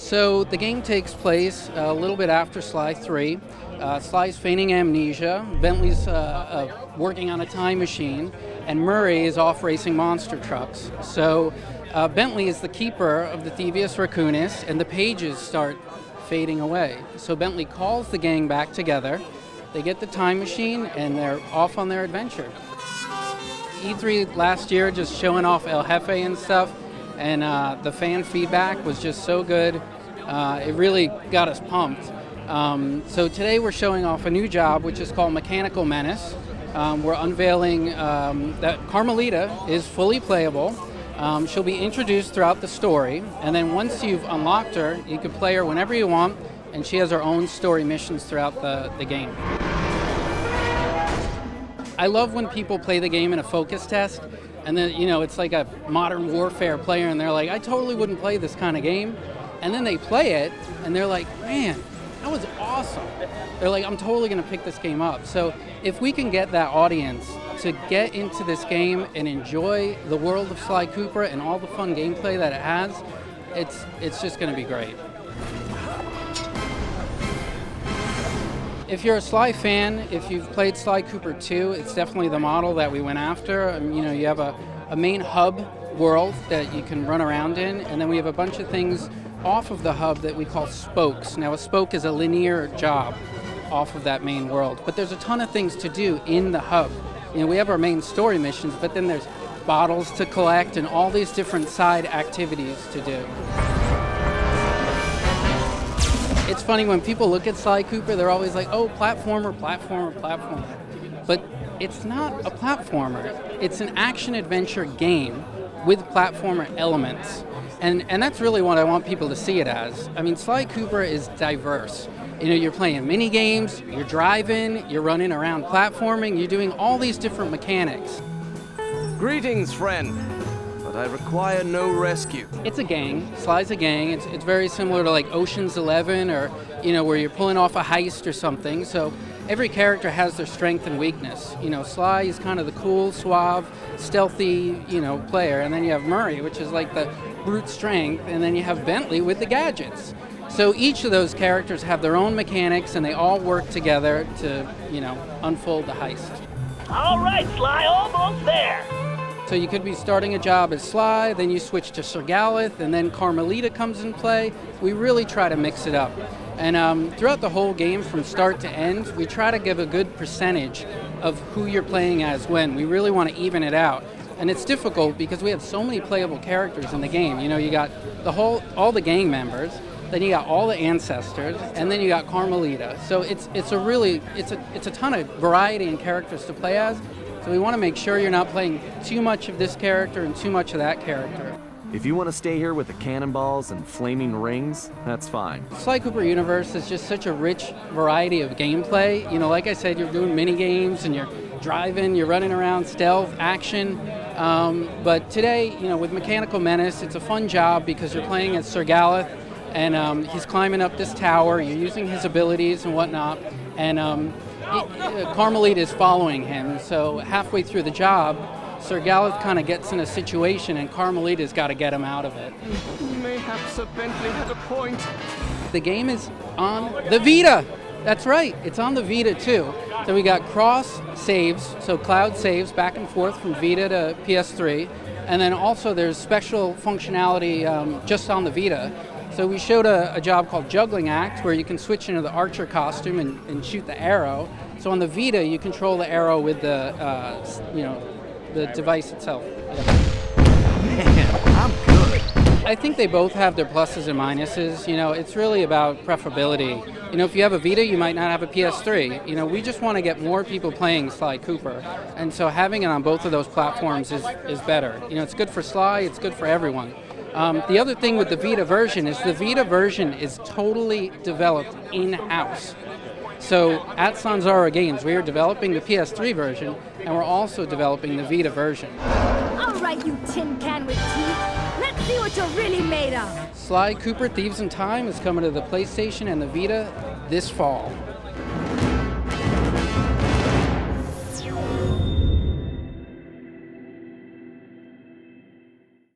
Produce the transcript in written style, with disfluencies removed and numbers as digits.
So the game takes place a little bit after Sly 3. Sly's feigning amnesia, Bentley's working on a time machine, and Murray is off racing monster trucks. So Bentley is the keeper of the Thievius Raccoonus, and the pages start fading away. So Bentley calls the gang back together, they get the time machine, and they're off on their adventure. E3 last year, just showing off El Jefe and stuff, and the fan feedback was just so good. It really got us pumped. So today we're showing off a new job, which is called Mechanical Menace. We're unveiling that Carmelita is fully playable. She'll be introduced throughout the story, and then once you've unlocked her, you can play her whenever you want, and she has her own story missions throughout the game. I love when people play the game in a focus test, and then, it's like a Modern Warfare player, and they're like, I totally wouldn't play this kind of game. And then they play it, and they're like, man, that was awesome. They're like, I'm totally going to pick this game up. So if we can get that audience to get into this game and enjoy the world of Sly Cooper and all the fun gameplay that it has, it's just going to be great. If you're a Sly fan, if you've played Sly Cooper 2, it's definitely the model that we went after. You have a main hub world that you can run around in, and then we have a bunch of things off of the hub that we call spokes. Now, a spoke is a linear job off of that main world, but there's a ton of things to do in the hub. We have our main story missions, but then there's bottles to collect and all these different side activities to do. It's funny, when people look at Sly Cooper, they're always like, oh, platformer, platformer, platformer. But it's not a platformer. It's an action-adventure game with platformer elements. And that's really what I want people to see it as. I mean, Sly Cooper is diverse. You're playing mini games, you're driving, you're running around platforming, you're doing all these different mechanics. Greetings, friend. But I require no rescue. It's a gang. Sly's a gang. It's very similar to like Ocean's 11 or, where you're pulling off a heist or something. So every character has their strength and weakness. Sly is kind of the cool, suave, stealthy, player. And then you have Murray, which is like the brute strength. And then you have Bentley with the gadgets. So each of those characters have their own mechanics, and they all work together to, unfold the heist. All right, Sly, almost there. So you could be starting a job as Sly, then you switch to Sir Galeth, and then Carmelita comes in play. We really try to mix it up. And throughout the whole game, from start to end, we try to give a good percentage of who you're playing as when. We really want to even it out. And it's difficult because we have so many playable characters in the game. You got all the gang members, then you got all the ancestors, and then you got Carmelita. So it's a ton of variety in characters to play as. So we want to make sure you're not playing too much of this character and too much of that character. If you want to stay here with the cannonballs and flaming rings, that's fine. Sly Cooper Universe is just such a rich variety of gameplay. Like I said, you're doing mini games and you're driving, you're running around, stealth, action. But today, with Mechanical Menace, it's a fun job because you're playing as Sir Galeth, and he's climbing up this tower. You're using his abilities and whatnot, and Carmelita is following him. So halfway through the job, Sir Galeth kind of gets in a situation, and Carmelita's got to get him out of it. Mayhap Sir Bentley had a point. The game is on the Vita. That's right, it's on the Vita too. So we got cross saves, so cloud saves back and forth from Vita to PS3, and then also there's special functionality just on the Vita. So we showed a job called Juggling Act, where you can switch into the archer costume and shoot the arrow. So on the Vita, you control the arrow with the device itself. Yeah. Man, I'm good. I think they both have their pluses and minuses. It's really about preferability. If you have a Vita, you might not have a PS3. We just want to get more people playing Sly Cooper. And so having it on both of those platforms is better. It's good for Sly, it's good for everyone. The other thing with the Vita version is the Vita version is totally developed in-house. So at Sanzara Games, we are developing the PS3 version, and we're also developing the Vita version. All right, you tin can with teeth. Let's see what you're really made of. Sly Cooper Thieves in Time is coming to the PlayStation and the Vita this fall.